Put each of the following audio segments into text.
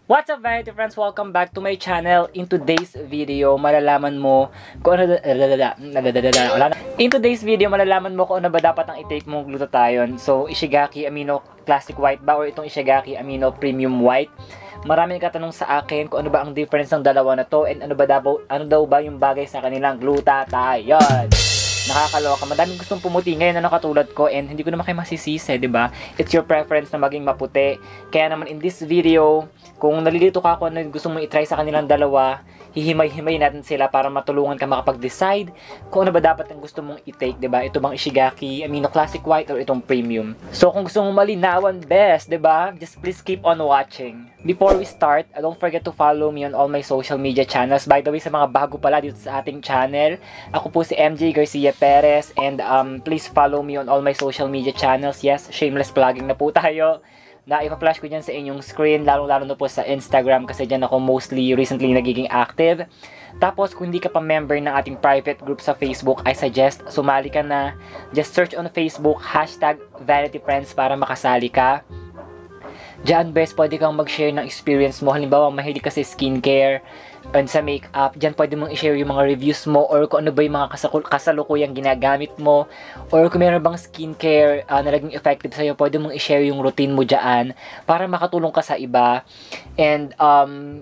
What's up, Vanity Friends? Welcome back to my channel. In today's video, malalaman mo kung ano In today's video, malalaman mo kung ano ba dapat ang i-take mong glutathione. So, Ishigaki Amino Classic White ba or itong Ishigaki Amino Premium White? Maraming katanong sa akin kung ano ba ang difference ng dalawa na to and ano daw ba yung bagay sa kanilang glutathione. Nakakaloka. Madaming gustong pumuti ngayon na katulad ko and hindi ko naman kayo masisisi, di ba? It's your preference na maging maputi. Kaya naman in this video, kung nalilito ka kung ano yung gusto mong i-try sa kanilang dalawa, hihimay-himay natin sila para matulungan ka makapag-decide kung ano ba dapat ang gusto mong i-take, di ba? Ito bang Ishigaki Amino Classic White or itong Premium? So kung gusto mong malinawan best, di ba? Just please keep on watching. Before we start, don't forget to follow me on all my social media channels. By the way, sa mga bago pala dito sa ating channel, ako po si MJ Garcia Perez and please follow me on all my social media channels. Yes, shameless plugging na po tayo. Na ipa-flash ko dyan sa inyong screen, lalo-lalo na po sa Instagram kasi dyan ako recently nagiging active. Tapos kung hindi ka pa member ng ating private group sa Facebook, I suggest sumali ka na. Just search on Facebook #VanityFriends para makasali ka. Diyan best pwede kang mag-share ng experience mo. Halimbawa mahilig ka sa skincare and sa makeup, diyan pwede mong i-share yung mga reviews mo or kung ano ba yung mga kasalukuyang ginagamit mo or kung meron bang skincare na naging effective sa'yo, pwede mong i-share yung routine mo diyan para makatulong ka sa iba. And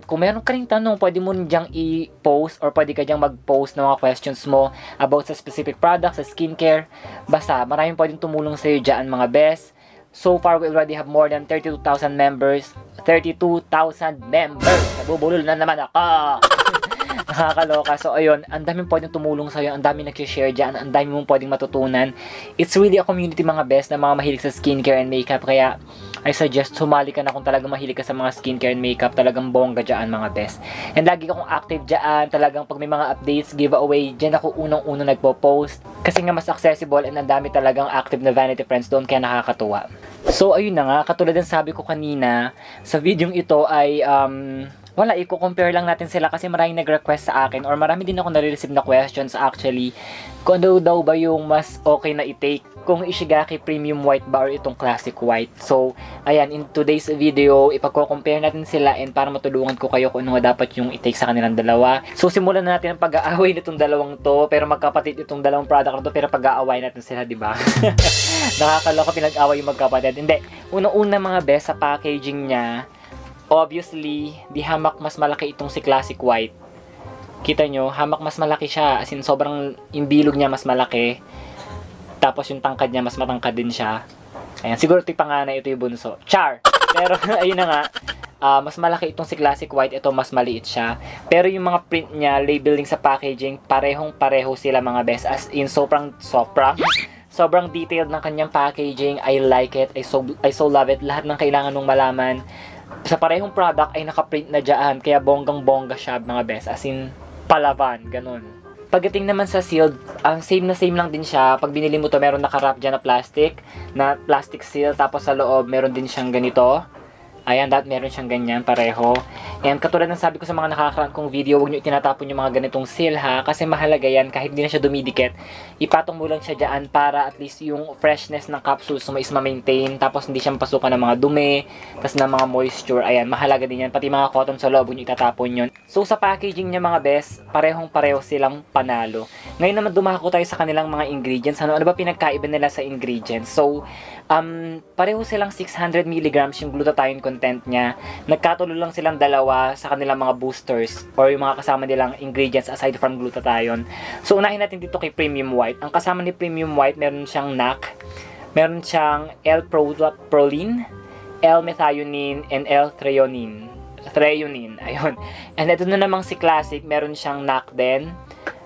kung meron ka ring tanong, pwede mo diyang i-post or pwede ka diyang mag-post ng mga questions mo about sa specific products, sa skincare. Basta maraming pwedeng tumulong sa'yo diyan mga best. So far, we already have more than 32,000 members. 32,000 members! Nabubulol na naman ako! Nakakaloka. So, ayun, ang daming pwedeng tumulong sa'yo, ang daming nag-share dyan, ang daming mong pwedeng matutunan. It's really a community mga best na mga mahilig sa skincare and makeup. Kaya, I suggest sumali ka na kung talagang mahilig ka sa mga skincare and makeup. Talagang bongga dyan mga best. And lagi akong active dyan. Talagang pag may mga updates, giveaway, dyan ako unang-unang nagpo-post. Kasi nga mas accessible and ang dami talagang active na Vanity Friends doon kaya nakakatuwa. So, ayun na nga. Katulad ng sabi ko kanina, sa videong ito ay wala, i-compare lang natin sila kasi maraming nag-request sa akin or marami din ako nare-receive na questions actually kung ano daw ba yung mas okay na i-take, kung Ishigaki Premium White ba or itong Classic White. So, ayan, in today's video, ipagko-compare natin sila and para matulungan ko kayo kung ano dapat yung i-take sa kanilang dalawa. So, simulan na natin ang pag-aaway nitong dalawang to, pero magkapatid itong dalawang product na to, pero pag-aaway natin sila, di ba? Nakakaloka pinag-away yung magkapatid. Hindi, unang-una mga best sa packaging niya, obviously, di hamak mas malaki itong si Classic White. Kita nyo, hamak mas malaki siya. As in, sobrang yung bilog niya mas malaki. Tapos yung tangkad niya, mas matangkad din siya. Ayan, siguro ito yung panganay, ito yung bunso. Char! Pero, ayun na nga, mas malaki itong si Classic White. Ito, mas maliit siya. Pero yung mga print niya, labeling sa packaging, parehong-pareho sila mga best. As in, sobrang detailed ng kanyang packaging. I like it. I so love it. Lahat ng kailangan mong malaman sa parehong product ay nakaprint na dyan, kaya bonggang-bongga siya mga best, as in palavan, ganun. Pagdating naman sa sealed, ang same lang din siya. Pag binili mo to, meron nakarap dyan na plastic seal, tapos sa loob meron din siyang ganito. Ayan, meron siyang ganyan, pareho. And katulad ng sabi ko sa mga nakakaraan kong video, huwag nyo itinatapon yung mga ganitong seal ha, kasi mahalaga yan, kahit hindi na siya dumidikit, ipatong mo lang siya dyan para at least yung freshness ng capsules mo is ma-maintain, tapos hindi siya mapasukan ng mga dumi, tapos ng mga moisture. Ayan, mahalaga din yan, pati mga cotton sa loob, huwag nyo itatapon yun. So sa packaging niya mga best, parehong-pareho silang panalo. Ngayon naman dumako tayo sa kanilang mga ingredients. Ano ba pinagkaiba nila sa ingredients? So, pareho silang 600 mg yung glutathione content niya. Nagkatulo lang silang dalawa sa kanilang mga boosters or yung mga kasama nilang ingredients aside from glutathione. So, unahin natin dito kay Premium White. Ang kasama ni Premium White, meron siyang NAC, meron siyang L-proline, L-methionine, and L-threonine. Ayun. And ito na namang si Classic, meron siyang NAC din.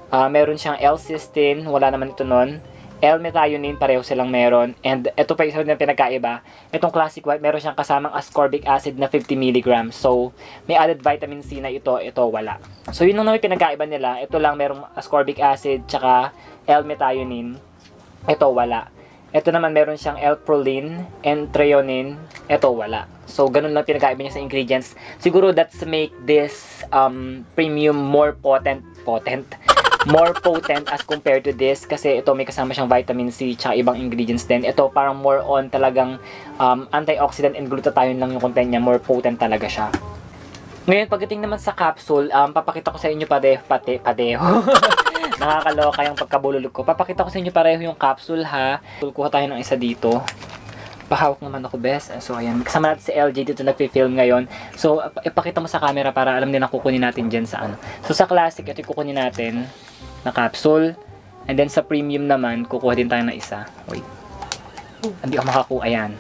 Meron siyang L-cysteine, wala naman ito nun. L-methionine, pareho silang meron. And ito pa isa na pinagkaiba. Itong Classic White, meron siyang kasamang ascorbic acid na 50 mg. So, may added vitamin C na ito wala. So, yun lang naman pinagkaiba nila. Ito lang merong ascorbic acid, tsaka L-methionine. Ito wala. Ito naman meron siyang L-proline and threonine. Ito wala. So, ganun lang pinagkaiba niya sa ingredients. Siguro that's make this premium more potent more potent as compared to this kasi ito may kasama siyang vitamin C tsaka ibang ingredients din. Ito parang more on talagang antioxidant and glutathione lang yung content niya, more potent talaga siya. Ngayon, pagdating naman sa capsule, papakita ko sa inyo padeho. Nakakaloka yung pagkabululog ko. Papakita ko sa inyo pareho yung capsule, ha. Kuha tayo ng isa dito. Pahawak naman ako, best. So, ayan. Kasama natin si LG dito nagpi-film ngayon. So, ipakita mo sa camera para alam din na kukunin natin dyan sa ano. So, sa classic, ito yung kukunin natin na capsule. And then, sa premium naman, kukuha din tayo na isa. Wait. Hindi ako makakuha. Ayan.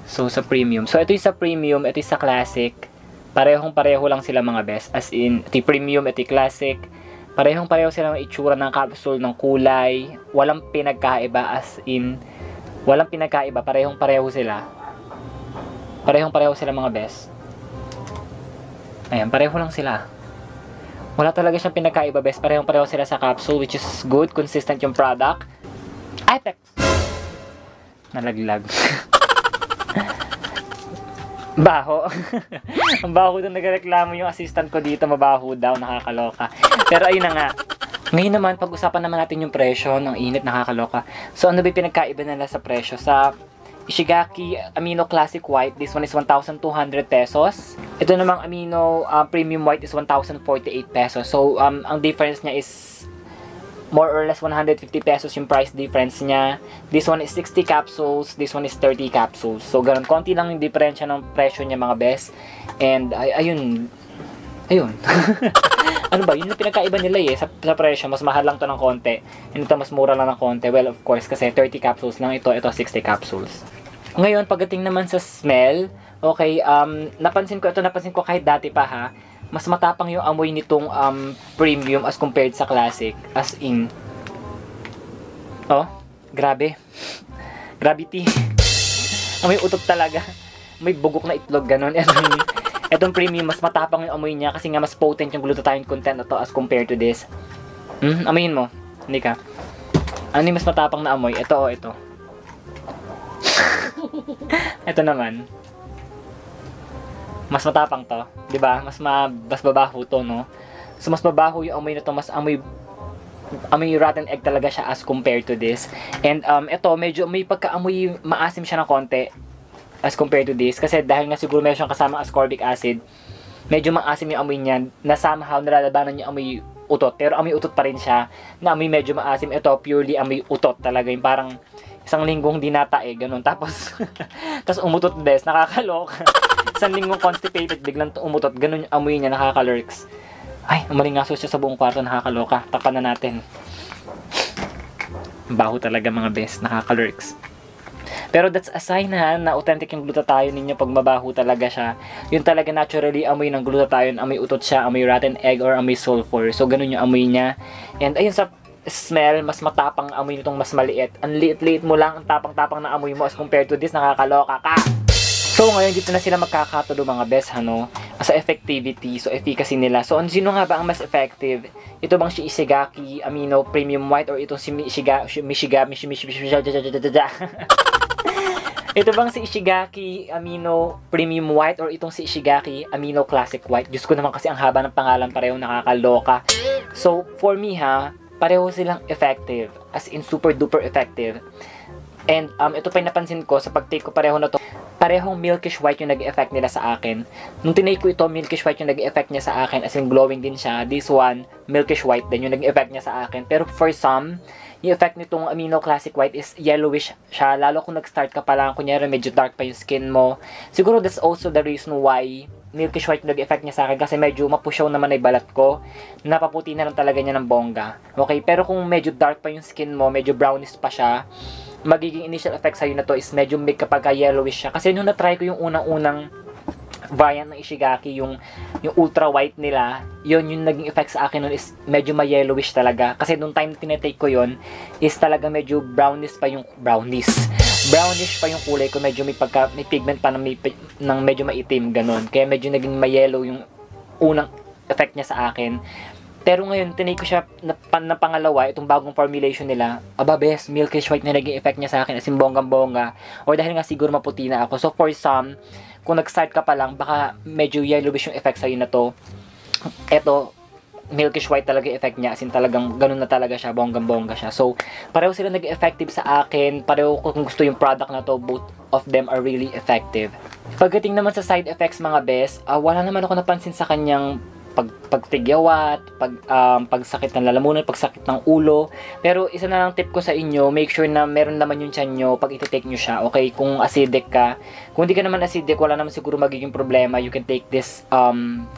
So, sa premium. So, ito yung sa premium. Ito yung sa classic. Parehong-pareho lang sila mga best. As in, ito yung premium, ito yung classic. Parehong-pareho sila ng itsura ng capsule, ng kulay. Walang pinagkaiba. As in, walang pinagkaiba, parehong-pareho sila. Parehong-pareho sila mga best. Ayan, pareho lang sila. Wala talaga siyang pinagkaiba, best. Parehong-pareho sila sa capsule, which is good, consistent yung product. Ay, tek! Nalaglag. Baho. Ang baho doon, nagreklamo yung assistant ko dito, mabaho daw, nakakaloka. Pero ayun na nga. Ngayon naman, pag-usapan naman natin yung presyo ng init, nakakaloka. So, ano ba yung pinagkaiba nila sa presyo? Sa Ishigaki Amino Classic White, this one is 1,200 pesos. Ito namang Amino Premium White is 1,048 pesos. So, ang difference niya is more or less 150 pesos yung price difference niya. This one is 60 capsules, this one is 30 capsules. So, ganun, konti lang yung diferensya ng presyo niya mga best. And, ayun. Ano ba, yun yung pinagkaiba nila sa presyo, mas mahal lang to ng konti, and ito mas mura lang ng konti. Well, of course, kasi 30 capsules lang ito 60 capsules. Ngayon, pagdating naman sa smell, okay, napansin ko kahit dati pa, ha, mas matapang yung amoy nitong premium as compared sa classic. As in, oh, grabe. Gravity. Amoy utot talaga. May bugok na itlog, ganun. Etong premium, mas matapang yung amoy niya kasi nga mas potent yung glutathione content na to as compared to this. Amoyin mo. Hindi ka. Ano yung mas matapang na amoy? Ito, ito. Ito naman. Mas matapang to. Diba? Mas babaho to, no? So, mas babaho yung amoy na to. Mas amoy rotten egg talaga siya as compared to this. And, ito, medyo may pagka-amoy maasim siya ng konti as compared to this, kasi dahil nga siguro meron siyang kasama ascorbic acid, medyo maasim yung amoy niya, na somehow nalalabanan yung amoy utot, pero amoy utot pa rin siya, na amoy medyo maasim. Ito, purely amoy utot talaga, yung parang isang linggong dinatae, ganun, tapos umutot des, nakakaloka. Isang linggong constipated, biglang umutot, ganun yung amoy niya, nakakalurks. Ay, umalingaso siya sa buong kwarto, nakakaloka. Takpan na natin. Baho talaga mga best, nakakalurks. Pero that's a sign, ha, na authentic yung glutathione ninyo pag mabaho talaga siya. Yun talaga naturally amoy ng glutathione, amoy utot siya, amoy rotten egg, or amoy sulfur. So, ganun yung amoy niya. And ayun, sa smell, mas matapang amoy nitong mas maliit. Ang liit-liit mo lang, ang tapang-tapang na amoy mo as compared to this, nakakaloka ka. So, ngayon, dito na sila magkakatulo mga best, ano, sa effectivity, so efficacy nila. So, sino nga ba ang mas effective? Ito bang si Ishigaki Amino Premium White, or itong si Ito bang si Ishigaki Amino Premium White, or itong si Ishigaki Amino Classic White? Diyos ko naman, kasi ang haba ng pangalan, pareho nakakaloka. So, for me, ha, pareho silang effective. As in, super duper effective. And, ito pa yung napansin ko, sa pag-take ko pareho na to, parehong milkish white yung nag-effect nila sa akin. Nung tinake ko ito, milkish white yung nag-effect niya sa akin, as in glowing din siya. This one, milkish white din yung nag-effect niya sa akin. Pero for some, yung effect nitong Amino Classic White is yellowish siya. Lalo kung nag-start ka pa lang, kunyari medyo dark pa yung skin mo. Siguro that's also the reason why milkish white nag-effect niya sa akin, kasi medyo mapusyaw naman ay balat ko. Napaputi na lang talaga niya ng bongga. Okay, pero kung medyo dark pa yung skin mo, medyo brownish pa siya, magiging initial effect sa'yo na to is medyo big kapag yellowish siya. Kasi nung na-try ko yung unang-unang variant ng Ishigaki, yung ultra white nila, yun yung naging effect sa akin nun is medyo ma-yellowish talaga. Kasi nung time na tinetake ko yun, is talaga medyo brownish pa yung kulay ko, medyo may pigment pa ng medyo maitim, ganun. Kaya medyo naging ma-yellow yung unang effect niya sa akin. Pero ngayon, tinake ko siya na pangalawa, itong bagong formulation nila. Aba, best, milkish white na naging effect niya sa akin, as in bonggang-bongga. Or dahil nga siguro maputi na ako. So, for some, kung nag-start ka pa lang, baka medyo yellowish yung effect sa'yo na to. Eto, milkish white talaga yung effect niya. As in talagang ganun na talaga siya, bonggang-bongga siya. So, pareho sila nag-effective sa akin. Pareho kung gusto yung product na to, both of them are really effective. Pagdating naman sa side effects mga bes, wala naman ako napansin sa kanyang pagtigyawat, pagsakit ng lalamunan, pagsakit ng ulo. Pero isa na lang tip ko sa inyo, make sure na meron naman yung tiyan nyo pag iti-take nyo siya. Okay, kung acidic ka. Kung hindi ka naman acidic, wala naman siguro magiging problema. You can take this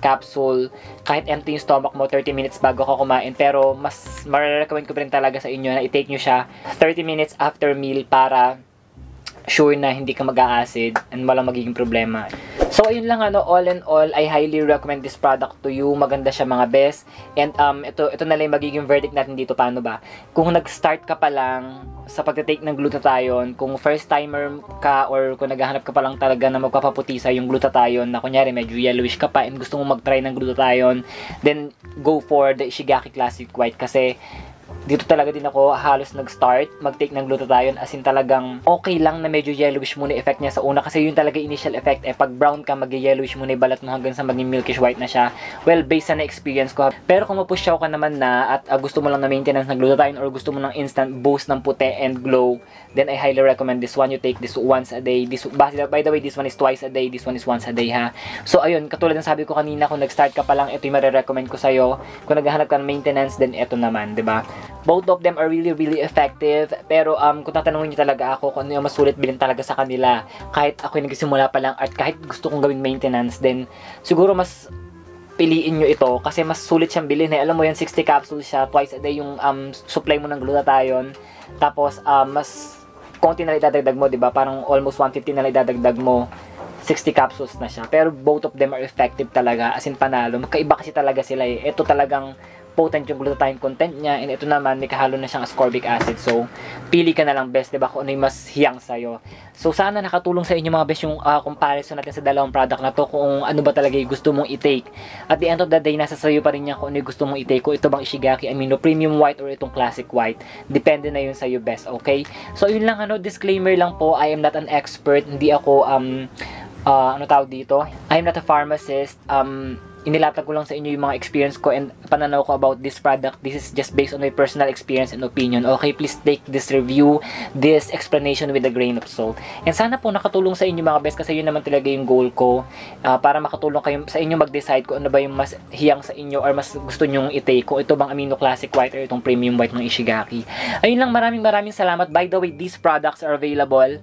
capsule kahit empty yung stomach mo 30 minutes bago ka kumain. Pero mas marirecommend ko pa rin talaga sa inyo na i-take nyo siya 30 minutes after meal para sure na hindi ka mag-a-acid and walang magiging problema. So, ayun lang all in all, I highly recommend this product to you. Maganda siya mga best. And ito na lang yung magiging verdict natin dito. Paano ba? Kung nag-start ka pa lang sa pagtitake ng glutathione, kung first timer ka or kung naghahanap ka pa lang talaga na magpapaputi sa yung glutathione na kunyari medyo yellowish ka pa and gusto mo mag-try ng glutathione, then go for the Ishigaki Classic White kasi dito talaga din ako halos nag-start mag-take ng glutathione, as in talagang okay lang na medyo yellowish muna effect niya sa una kasi yun talaga initial effect. Pag brown ka, mag-yellowish muna yung balat mo hanggang sa maging milkish white na siya. Well, based sa na-experience ko. Pero kung mapusyaw ka naman na at gusto mo lang na maintenance ng glutathione or gusto mo ng instant boost ng puti and glow, then I highly recommend this one. You take this once a day. By the way, this one is twice a day. This one is once a day ha. So ayun, katulad ng sabi ko kanina, kung nag-start ka pa lang, ito yung marirecommend ko sa'yo. Kung naghahanap ka ng maintenance, then ito naman, 'di ba? Both of them are really effective. Pero kung tatanungin niyo talaga ako kung ano yung mas sulit bilhin talaga sa kanila, kahit ako yung nagsimula pa lang at kahit gusto kong gawing maintenance, then siguro mas piliin nyo ito kasi mas sulit siyang bilhin. Alam mo yan, 60 capsules siya, twice a day yung supply mo ng glutathione. Tapos mas konti na idadagdag mo, 'di ba? Parang almost 150 na idadagdag mo. 60 capsules na siya. Pero both of them are effective talaga. As in panalo. Magkaiba kasi talaga sila eh. Ito talagang potent yung glutathione content niya, and ito naman may kahalo na siyang ascorbic acid. So pili ka na lang best, 'di ba, kung ano yung mas hiyang sa'yo. So sana nakatulong sa inyo mga best yung comparison natin sa dalawang product na to, kung ano ba talaga yung gusto mong i-take. At the end of the day, nasa sayo pa rin yan kung ano yung gusto mong i-take, kung ito bang Ishigaki Amino Premium White or itong Classic White. Depende na yun sa'yo best, okay? So yun lang, disclaimer lang po, I am not an expert, hindi ako ano tawag dito, I am not a pharmacist. Inilatag ko lang sa inyo yung mga experience ko and pananaw ko about this product. This is just based on my personal experience and opinion. Okay, please take this review, this explanation with a grain of salt. And sana po nakatulong sa inyo mga best kasi yun naman talaga yung goal ko. Para makatulong kayo sa inyo mag-decide kung ano ba yung mas hiyang sa inyo or mas gusto nyong i-take. Kung ito bang Amino Classic White or itong Premium White ng Ishigaki. Ayun lang, maraming salamat. By the way, these products are available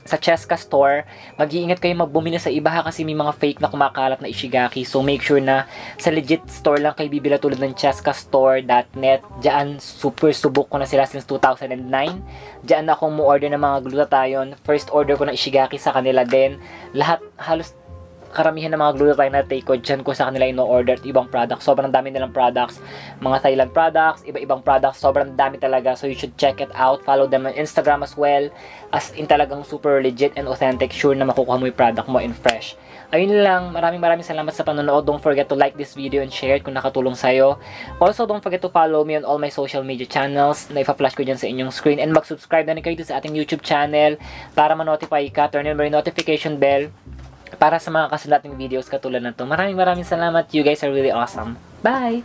sa Cheska Store. Mag-iingat kayo magbumili sa iba kasi may mga fake na kumakalat na Ishigaki. So make sure na sa legit store lang kayo bibila tulad ng cheskastore.net. Diyan super subok ko na sila since 2009. Diyan ako mo-order ng mga glutathione. First order ko ng Ishigaki sa kanila din. Lahat halos karamihan ng mga glutathione na take ko, dyan ko sa kanila ino-order ibang products. Sobrang dami nilang products. Mga Thailand products, iba-ibang products. Sobrang dami talaga. So you should check it out. Follow them on Instagram as well. As in talagang super legit and authentic. Sure na makukuha mo yung product mo in fresh. Ayun lang. Maraming salamat sa panonood. Don't forget to like this video and share it kung nakatulong sa'yo. Also, don't forget to follow me on all my social media channels na ipa-flash ko dyan sa inyong screen. And mag-subscribe na rin kayo sa ating YouTube channel para ma-notify ka. Turn on your notification bell para sa mga kasunod nating videos katulad na to. Maraming salamat. You guys are really awesome. Bye!